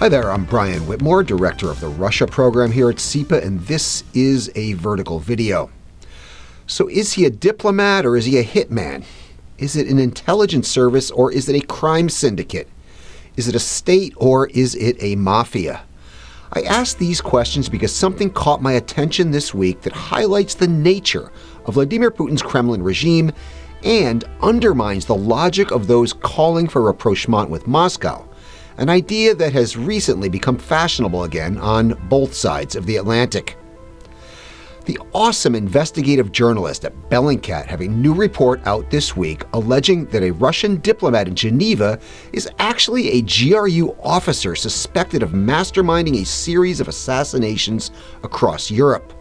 Hi there, I'm Brian Whitmore, Director of the Russia program here at CEPA, and this is a vertical video. So is he a diplomat or is he a hitman? Is it an intelligence service or is it a crime syndicate? Is it a state or is it a mafia? I ask these questions because something caught my attention this week that highlights the nature of Vladimir Putin's Kremlin regime and undermines the logic of those calling for rapprochement with Moscow, an idea that has recently become fashionable again on both sides of the Atlantic. The awesome investigative journalists at Bellingcat have a new report out this week alleging that a Russian diplomat in Geneva is actually a GRU officer suspected of masterminding a series of assassinations across Europe.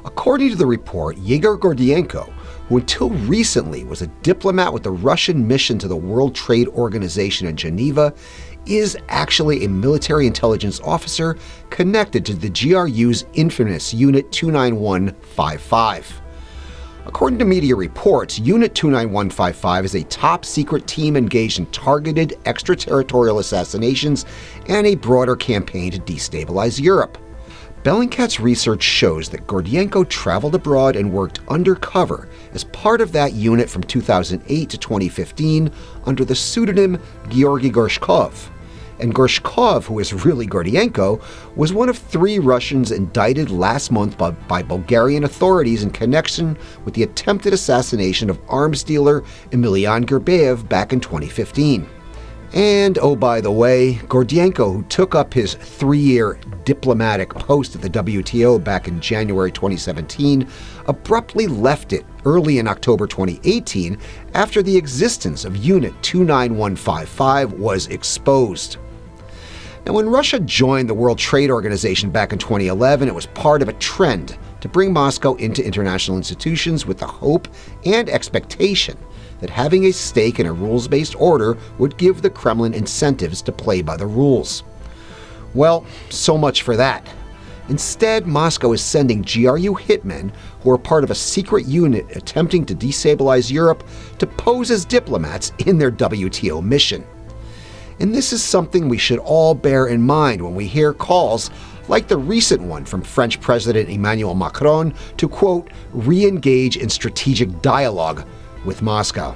According to the report, Yegor Gordienko, who until recently was a diplomat with the Russian mission to the World Trade Organization in Geneva, is actually a military intelligence officer connected to the GRU's infamous Unit 29155. According to media reports, Unit 29155 is a top-secret team engaged in targeted extraterritorial assassinations and a broader campaign to destabilize Europe. Bellingcat's research shows that Gordienko traveled abroad and worked undercover as part of that unit from 2008 to 2015 under the pseudonym Georgy Gorshkov. And Gorshkov, who is really Gordienko, was one of 3 Russians indicted last month by Bulgarian authorities in connection with the attempted assassination of arms dealer Emilian Gerbaev back in 2015. And, oh by the way, Gordienko, who took up his 3-year diplomatic post at the WTO back in January 2017, abruptly left it early in October 2018 after the existence of Unit 29155 was exposed. Now, when Russia joined the World Trade Organization back in 2011, it was part of a trend to bring Moscow into international institutions with the hope and expectation that having a stake in a rules-based order would give the Kremlin incentives to play by the rules. Well, so much for that. Instead, Moscow is sending GRU hitmen, who are part of a secret unit attempting to destabilize Europe, to pose as diplomats in their WTO mission. And this is something we should all bear in mind when we hear calls like the recent one from French President Emmanuel Macron to, quote, re-engage in strategic dialogue with Moscow.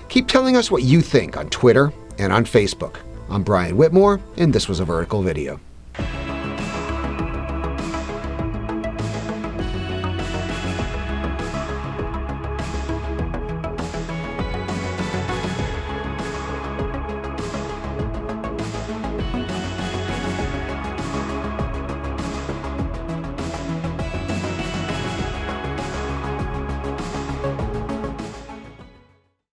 Keep telling us what you think on Twitter and on Facebook. I'm Brian Whitmore, and this was a vertical video.